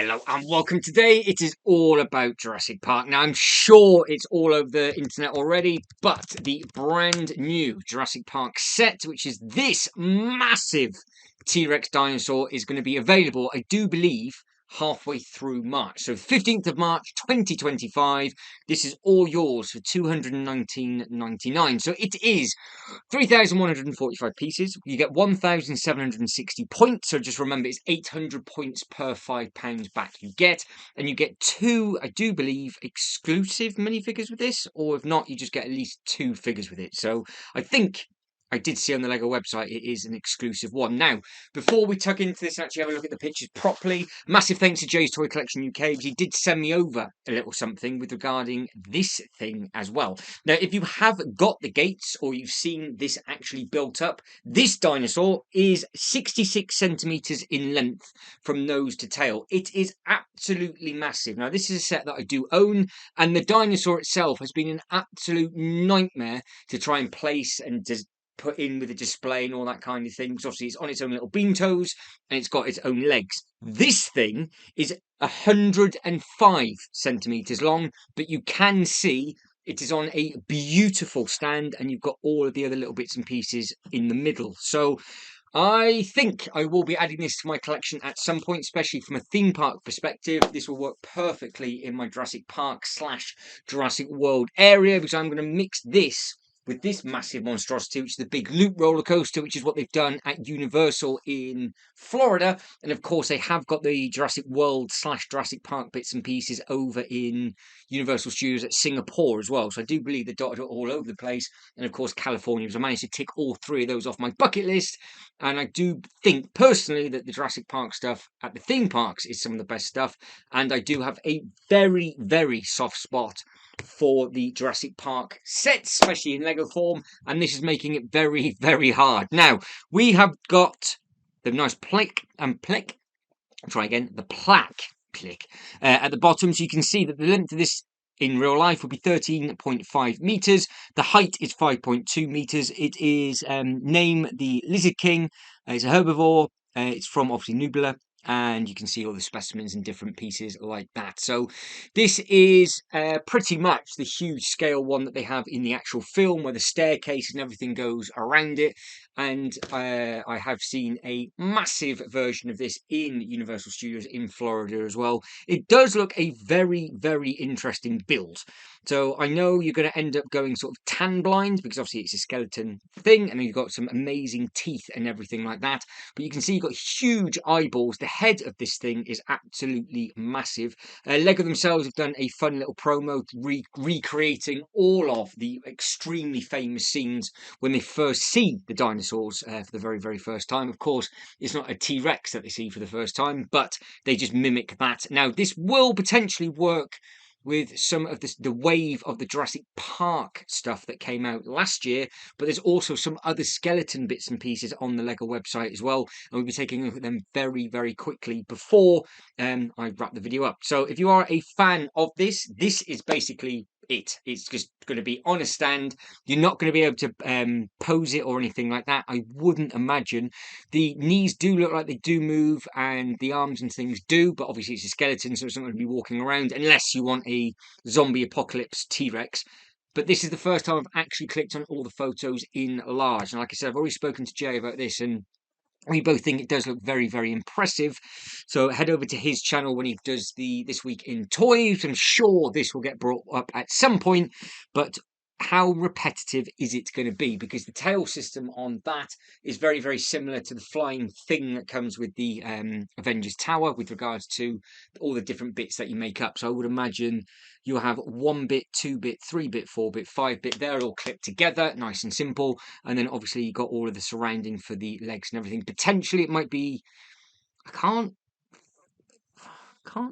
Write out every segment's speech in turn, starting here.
Hello and welcome. Today it is all about Jurassic Park. Now I'm sure it's all over the internet already, but the brand new Jurassic Park set, which is this massive T-Rex dinosaur, is going to be available, I do believe, halfway through March. So 15th of March 2025. This is all yours for $219.99. So it is 3,145 pieces. You get 1,760 points. So just remember, it's 800 points per £5 back you get. And you get two, I do believe, exclusive minifigures with this. Or if not, you just get at least two figures with it. So I think I did see on the LEGO website it is an exclusive one. Now, before we tuck into this and actually have a look at the pictures properly, massive thanks to Jay's Toy Collection UK, because he did send me over a little something with regarding this thing as well. Now, if you have got the gates or you've seen this actually built up, this dinosaur is 66 centimeters in length from nose to tail. It is absolutely massive. Now, this is a set that I do own, and the dinosaur itself has been an absolute nightmare to try and place and just put in with a display and all that kind of thing, because obviously it's on its own little beam toes and it's got its own legs. This thing is 105 centimeters long, but you can see it is on a beautiful stand and you've got all of the other little bits and pieces in the middle. So I think I will be adding this to my collection at some point, especially from a theme park perspective. This will work perfectly in my Jurassic Park / Jurassic World area, because I'm going to mix this with this massive monstrosity, which is the big loop roller coaster, which is what they've done at Universal in Florida. And of course, they have got the Jurassic World / Jurassic Park bits and pieces over in Universal Studios at Singapore as well. So I do believe they're dotted all over the place. And of course, California. So I managed to tick all three of those off my bucket list. And I do think personally that the Jurassic Park stuff at the theme parks is some of the best stuff. And I do have a very, very soft spot for the Jurassic Park sets, especially in Lego form, and this is making it very, very hard. Now, we have got the nice plaque, the plaque click at the bottom, so you can see that the length of this in real life will be 13.5 meters. The height is 5.2 meters. It is name the Lizard King. It's a herbivore. It's from obviously Nubula. And you can see all the specimens in different pieces like that. So this is pretty much the huge scale one that they have in the actual film, where the staircase and everything goes around it. And I have seen a massive version of this in Universal Studios in Florida as well. It does look a very, very interesting build. So I know you're going to end up going sort of tan blind, because obviously it's a skeleton thing, and then you've got some amazing teeth and everything like that. But you can see you've got huge eyeballs. The head of this thing is absolutely massive. Lego themselves have done a fun little promo recreating all of the extremely famous scenes when they first see the dinosaurs for the very, very first time. Of course, it's not a T-Rex that they see for the first time, but they just mimic that. Now, this will potentially work with some of the wave of the Jurassic Park stuff that came out last year, but there's also some other skeleton bits and pieces on the LEGO website as well, and we'll be taking a look at them very, very quickly before I wrap the video up. So if you are a fan of this, this is basically it. It's just going to be on a stand. You're not going to be able to pose it or anything like that, I wouldn't imagine. The knees do look like they do move, and the arms and things do, but obviously it's a skeleton, so it's not going to be walking around unless you want a zombie apocalypse T-Rex. But this is the first time I've actually clicked on all the photos in large, and like I said, I've already spoken to Jay about this, and we both think it does look very, very impressive. So head over to his channel when he does the This Week in Toys. I'm sure this will get brought up at some point, but how repetitive is it going to be? Because the tail system on that is very, very similar to the flying thing that comes with the Avengers Tower with regards to all the different bits that you make up. So I would imagine you'll have 1-bit, 2-bit, 3-bit, 4-bit, 5-bit. They're all clipped together, nice and simple. And then obviously you've got all of the surrounding for the legs and everything. Potentially it might be, I can't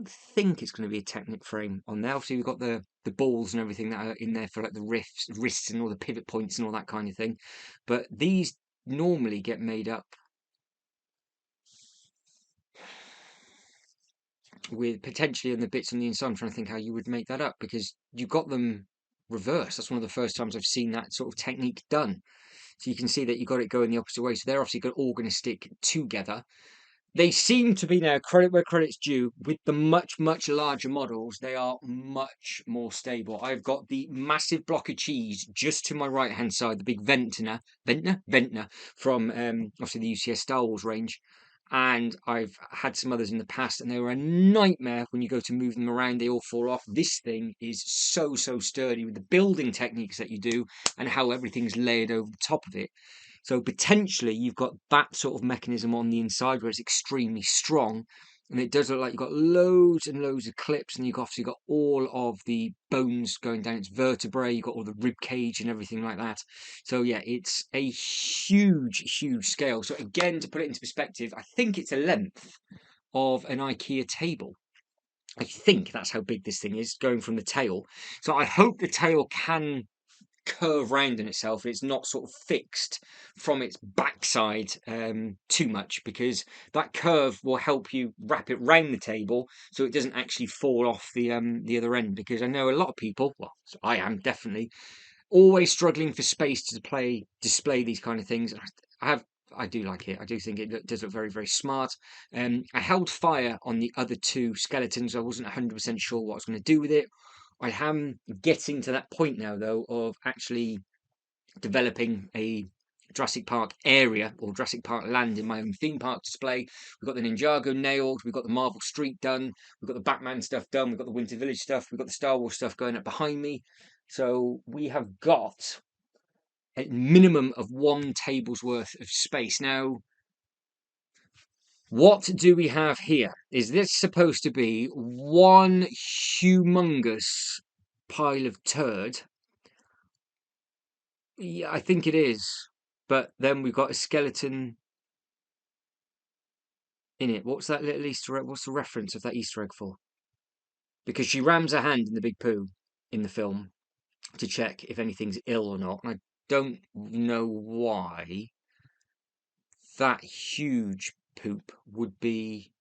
think it's going to be a Technic frame on there. Obviously we've got the balls and everything that are in there for like the wrists and all the pivot points and all that kind of thing. But these normally get made up with potentially on the bits on the inside. I'm trying to think how you would make that up, because you got them reversed. That's one of the first times I've seen that sort of technique done. So you can see that you got it going the opposite way. So they're obviously all going to stick together. They seem to be, now credit where credit's due, with the much larger models. They are much more stable. I've got the massive block of cheese just to my right hand side, the big Ventnor from obviously the UCS Star Wars range, and I've had some others in the past, and they were a nightmare when you go to move them around. They all fall off. This thing is so sturdy with the building techniques that you do and how everything's layered over the top of it. So potentially you've got that sort of mechanism on the inside where it's extremely strong. And it does look like you've got loads and loads of clips, and you've obviously got all of the bones going down its vertebrae, you've got all the rib cage and everything like that. So yeah, it's a huge scale. So again, to put it into perspective, I think it's a length of an IKEA table. I think that's how big this thing is, going from the tail. So I hope the tail can curve round in itself. It's not sort of fixed from its backside too much, because that curve will help you wrap it round the table so it doesn't actually fall off the other end. Because I know a lot of people, well, I am definitely always struggling for space to display these kind of things. I do like it. I do think it does look very smart. I held fire on the other two skeletons. I wasn't 100% sure what I was going to do with it. I am getting to that point now, though, of actually developing a Jurassic Park area or Jurassic Park land in my own theme park display. We've got the Ninjago nailed, we've got the Marvel Street done, we've got the Batman stuff done, we've got the Winter Village stuff, we've got the Star Wars stuff going up behind me. So we have got a minimum of one table's worth of space. Now, what do we have here? Is this supposed to be one humongous pile of turd? Yeah, I think it is. But then we've got a skeleton in it. What's that little Easter egg? What's the reference of that Easter egg for? Because she rams her hand in the big poo in the film to check if anything's ill or not. And I don't know why that huge poop would be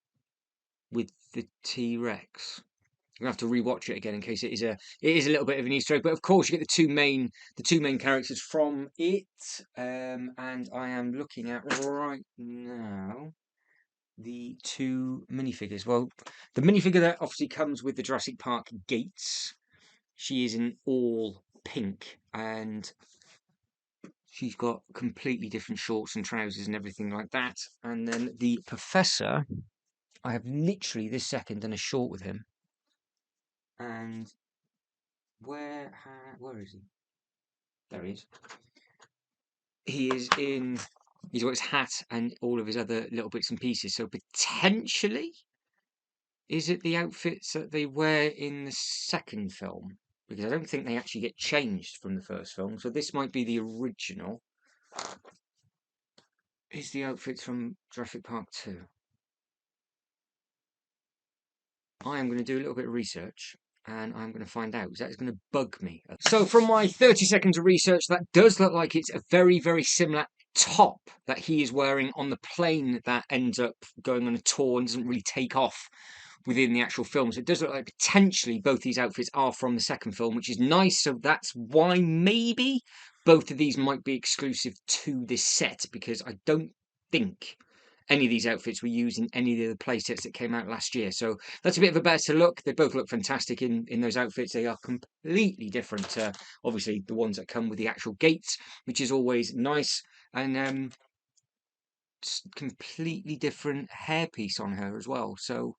with the T-Rex. I'm gonna have to rewatch it again in case it is a little bit of an Easter egg. But of course, you get the two main characters from it. And I am looking at right now the two minifigures. Well, the minifigure that obviously comes with the Jurassic Park gates. She is in all pink, and she's got completely different shorts and trousers and everything like that. And then the professor, I have literally this second done a short with him. And where is he? There he is. He's got his hat and all of his other little bits and pieces. So potentially, is it the outfits that they wear in the second film? Because I don't think they actually get changed from the first film. So this might be the original. Is the outfits from Jurassic Park 2? I am going to do a little bit of research, and I'm going to find out, because that is going to bug me. So from my 30 seconds of research, that does look like it's a very similar top that he is wearing on the plane that ends up going on a tour and doesn't really take off within the actual film. So it does look like potentially both these outfits are from the second film, which is nice. So that's why maybe both of these might be exclusive to this set, because I don't think any of these outfits were used in any of the other play sets that came out last year. So that's a bit of a better look. They both look fantastic in those outfits. They are completely different to obviously the ones that come with the actual gates, which is always nice. And completely different hairpiece on her as well. So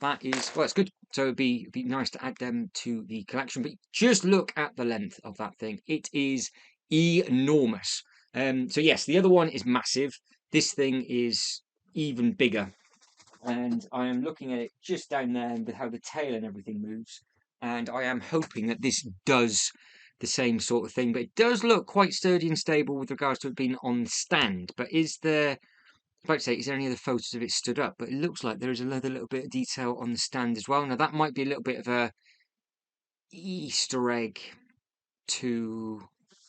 that is, well, it's good. So it'd be nice to add them to the collection. But just look at the length of that thing. It is enormous. So yes, the other one is massive. This thing is even bigger. And I am looking at it just down there with how the tail and everything moves. And I am hoping that this does the same sort of thing. But it does look quite sturdy and stable with regards to it being on the stand. But is there... I'd like to say, is there any other photos of it stood up? But it looks like there is another little bit of detail on the stand as well. Now, that might be a little bit of a Easter egg to,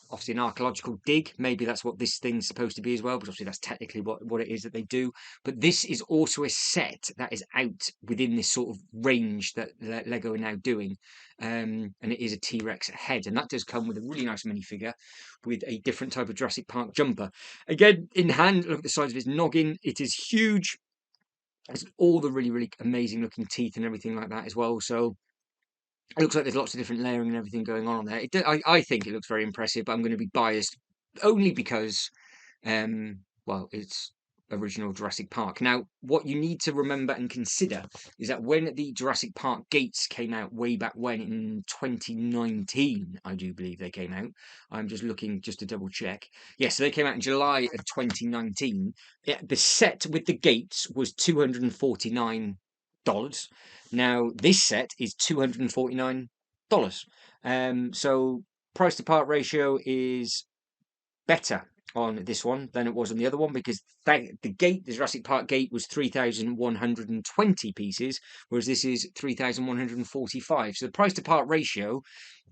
obviously, an archaeological dig. Maybe that's what this thing's supposed to be as well, but obviously that's technically what it is that they do. But this is also a set that is out within this sort of range that Lego are now doing. And it is a T-Rex head. And that does come with a really nice minifigure with a different type of Jurassic Park jumper. Again, in hand, look at the size of its noggin. It is huge. It's all the really, really amazing looking teeth and everything like that as well. So it looks like there's lots of different layering and everything going on there. I think it looks very impressive, but I'm going to be biased only because well, it's original Jurassic Park. Now, what you need to remember and consider is that when the Jurassic Park gates came out way back when in 2019, I do believe they came out. I'm just looking just to double check. Yes, so they came out in July of 2019. Yeah, the set with the gates was $249. Now, this set is $249. So price to part ratio is better on this one than it was on the other one because the Jurassic Park gate was 3,120 pieces, whereas this is 3,145. So the price to part ratio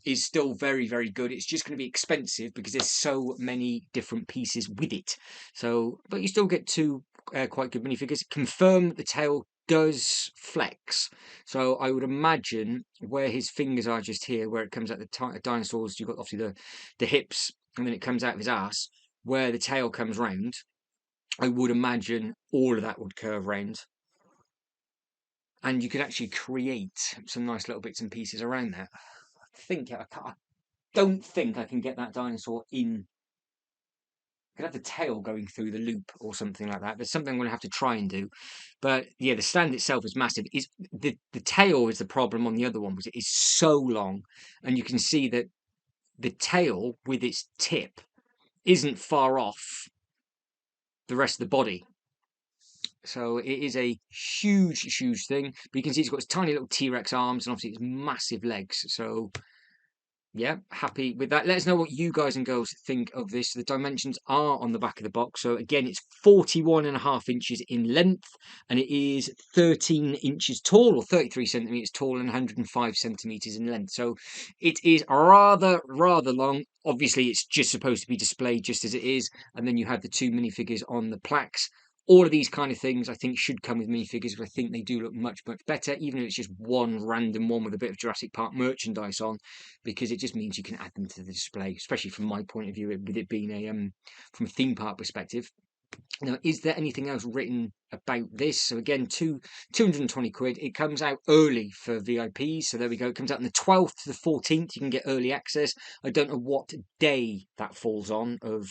is still very, very good. It's just going to be expensive because there's so many different pieces with it. So, but you still get two quite good minifigures. Confirm that the tail does flex. So I would imagine where his fingers are just here, where it comes out the dinosaurs, you've got obviously the hips, and then it comes out of his ass, where the tail comes round. I would imagine all of that would curve round. And you could actually create some nice little bits and pieces around that. I don't think I can get that dinosaur in. I could have the tail going through the loop or something like that. There's something I'm going to have to try and do. But yeah, the stand itself is massive. Is the tail is the problem on the other one, because it is so long, and you can see that the tail with its tip isn't far off the rest of the body. So it is a huge, huge thing. But you can see it's got its tiny little T-Rex arms and obviously its massive legs. So yeah, happy with that. Let us know what you guys and girls think of this. The dimensions are on the back of the box. So again, it's 41.5 inches in length, and it is 13 inches tall, or 33 centimeters tall, and 105 centimeters in length. So it is rather, rather long. Obviously, it's just supposed to be displayed just as it is, and then you have the two minifigures on the plaques. All of these kind of things, I think, should come with minifigures, but I think they do look much, much better, even if it's just one random one with a bit of Jurassic Park merchandise on, because it just means you can add them to the display, especially from my point of view, with it being a from a theme park perspective. Now, is there anything else written about this? So again, 220 quid. It comes out early for VIPs. So there we go. It comes out on the 12th to the 14th. You can get early access. I don't know what day that falls on of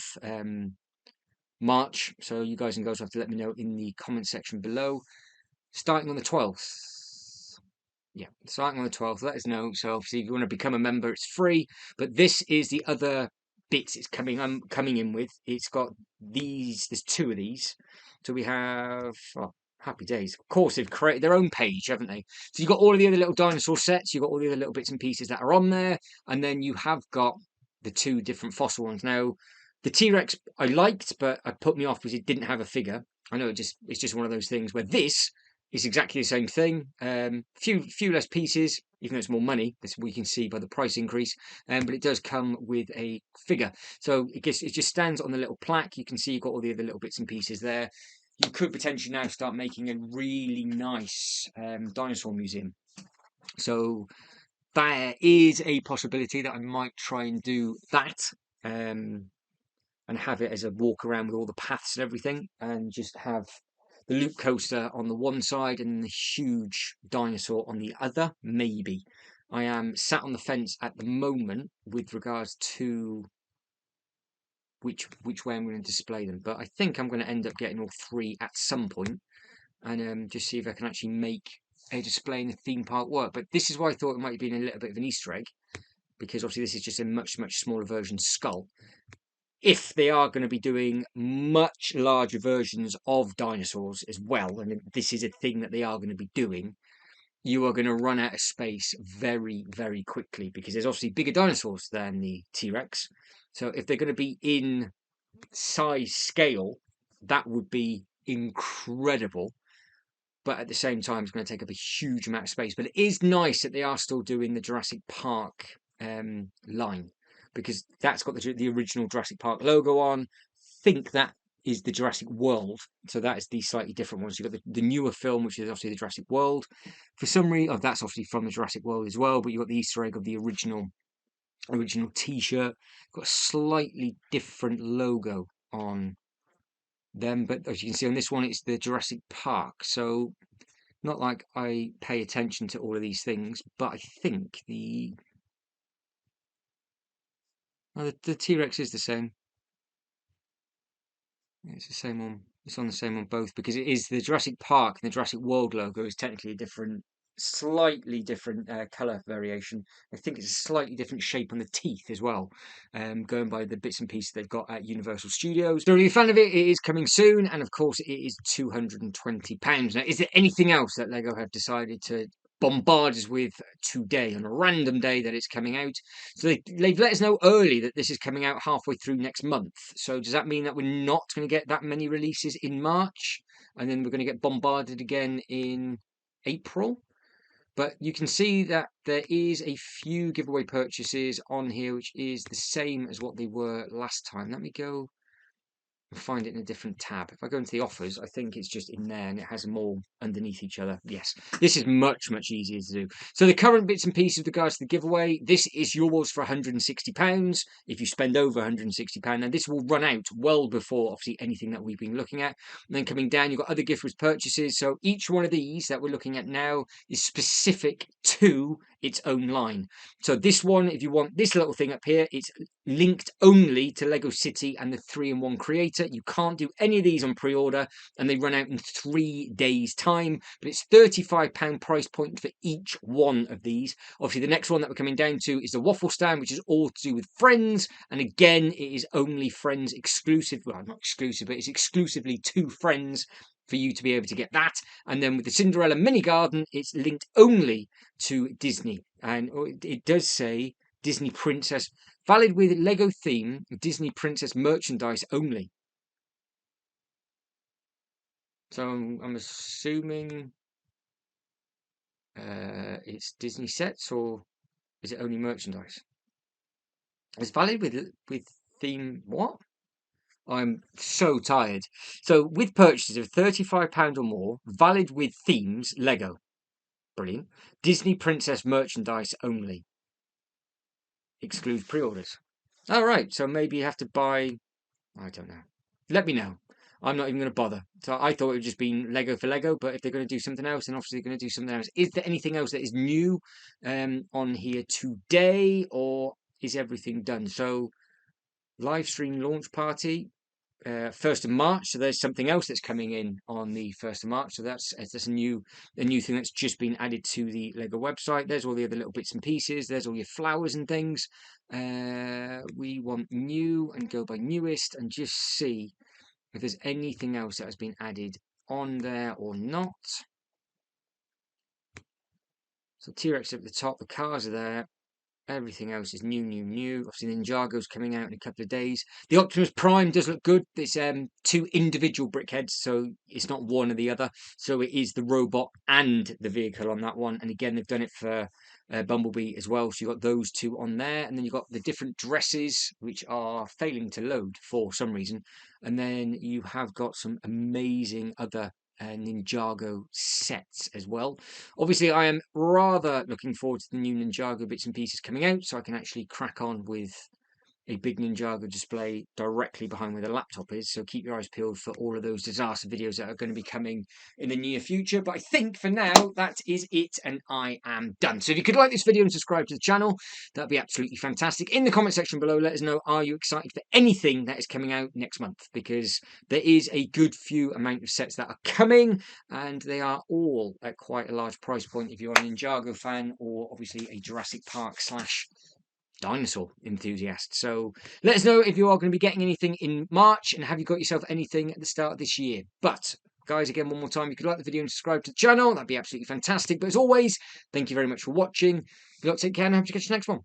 March. So you guys and girls have to let me know in the comment section below. Starting on the 12th. Yeah, starting on the 12th. Let us know. So obviously, if you want to become a member, it's free. But this is the other bits it's coming in with. It's got these. There's two of these. So we have happy days. Of course, they've created their own page, haven't they? So you've got all of the other little dinosaur sets. You've got all the other little bits and pieces that are on there, and then you have got the two different fossil ones. Now, the T-Rex I liked, but it put me off because it didn't have a figure. I know it's just one of those things where this is exactly the same thing. Few less pieces, even though it's more money, as we can see by the price increase. But it does come with a figure. So it just stands on the little plaque. You can see you've got all the other little bits and pieces there. You could potentially now start making a really nice dinosaur museum. So there is a possibility that I might try and do that. And have it as a walk around with all the paths and everything, and just have the loop coaster on the one side and the huge dinosaur on the other. Maybe. I am sat on the fence at the moment with regards to which way I'm going to display them, but I think I'm going to end up getting all three at some point, and just see if I can actually make a display in the theme park work. But this is why I thought it might have been a little bit of an Easter egg, because obviously this is just a much, much smaller version skull. If they are going to be doing much larger versions of dinosaurs as well, and this is a thing that they are going to be doing, you are going to run out of space very, very quickly, because there's obviously bigger dinosaurs than the T-Rex. So if they're going to be in size scale, that would be incredible. But at the same time, it's going to take up a huge amount of space. But it is nice that they are still doing the Jurassic Park line, because that's got the original Jurassic Park logo on. I think that is the Jurassic World. So that is the slightly different ones. You've got the newer film, which is obviously the Jurassic World. For some reason, that's obviously from the Jurassic World as well, but you've got the Easter egg of the original t-shirt. Got a slightly different logo on them, but as you can see on this one, it's the Jurassic Park. So not like I pay attention to all of these things, but I think the T-Rex is the same. It's the same on. It's on the same on both because it is the Jurassic Park and the Jurassic World logo is technically a different, slightly different color variation. I think it's a slightly different shape on the teeth as well. Going by the bits and pieces they've got at Universal Studios. So if you're a fan of it, it is coming soon, and of course it is £220. Now, is there anything else that Lego have decided to bombard us with today on a random day that it's coming out? So they've let us know early that this is coming out halfway through next month. So does that mean that we're not going to get that many releases in March, and then we're going to get bombarded again in April? But you can see that there is a few giveaway purchases on here, which is the same as what they were last time. Let me go and find it in a different tab. If I go into the offers, I think it's just in there and it has them all underneath each other. Yes, this is much, much easier to do. So the current bits and pieces with regards to the giveaway, this is yours for £160 if you spend over £160. And this will run out well before, obviously, anything that we've been looking at. And then coming down, you've got other gift with purchases. So each one of these that we're looking at now is specific to its own line. So this one, if you want this little thing up here, it's linked only to Lego City and the 3-in-1 Creator. You can't do any of these on pre-order, and they run out in 3 days' time. But it's £35 price point for each one of these. Obviously, the next one that we're coming down to is the waffle stand, which is all to do with Friends. And again, it is only Friends exclusive. Well, not exclusive, but it's exclusively to Friends for you to be able to get that. And then with the Cinderella mini garden, it's linked only to Disney. And it does say Disney Princess, valid with Lego theme, Disney Princess merchandise only. So I'm assuming it's Disney sets, or is it only merchandise? It's valid with theme. What? I'm so tired. So with purchases of £35 or more, valid with themes, Lego. Brilliant. Disney Princess merchandise only. Excludes pre-orders. All right, so maybe you have to buy. I don't know. Let me know. I'm not even going to bother. So I thought it would just be Lego for Lego, but if they're going to do something else, then obviously they're going to do something else. Is there anything else that is new on here today, or is everything done? So live stream launch party. 1st of March, so there's something else that's coming in on the 1st of March. So that's a new thing that's just been added to the Lego website. There's all the other little bits and pieces. There's all your flowers and things. We want new and go by newest and just see if there's anything else that has been added on there or not. So T-Rex at the top, the cars are there. Everything else is new. Obviously, Ninjago's coming out in a couple of days. The Optimus Prime does look good. It's 2 individual brickheads, so it's not one or the other. So it is the robot and the vehicle on that one. And again, they've done it for Bumblebee as well. So you've got those 2 on there. And then you've got the different dresses, which are failing to load for some reason. And then you have got some amazing other Ninjago sets as well. Obviously, I am rather looking forward to the new Ninjago bits and pieces coming out, so I can actually crack on with a big Ninjago display directly behind where the laptop is. So keep your eyes peeled for all of those disaster videos that are going to be coming in the near future. But I think for now, that is it, and I am done. So if you could like this video and subscribe to the channel, that'd be absolutely fantastic. In the comment section below, let us know, are you excited for anything that is coming out next month? Because there is a good few amount of sets that are coming, and they are all at quite a large price point if you're a Ninjago fan, or obviously a Jurassic Park / Dinosaur enthusiast. So let us know if you are going to be getting anything in March, and have you got yourself anything at the start of this year. But guys, again, one more time, you could like the video and subscribe to the channel. That'd be absolutely fantastic. But as always, thank you very much for watching. Good luck, take care, and I hope to catch you next one.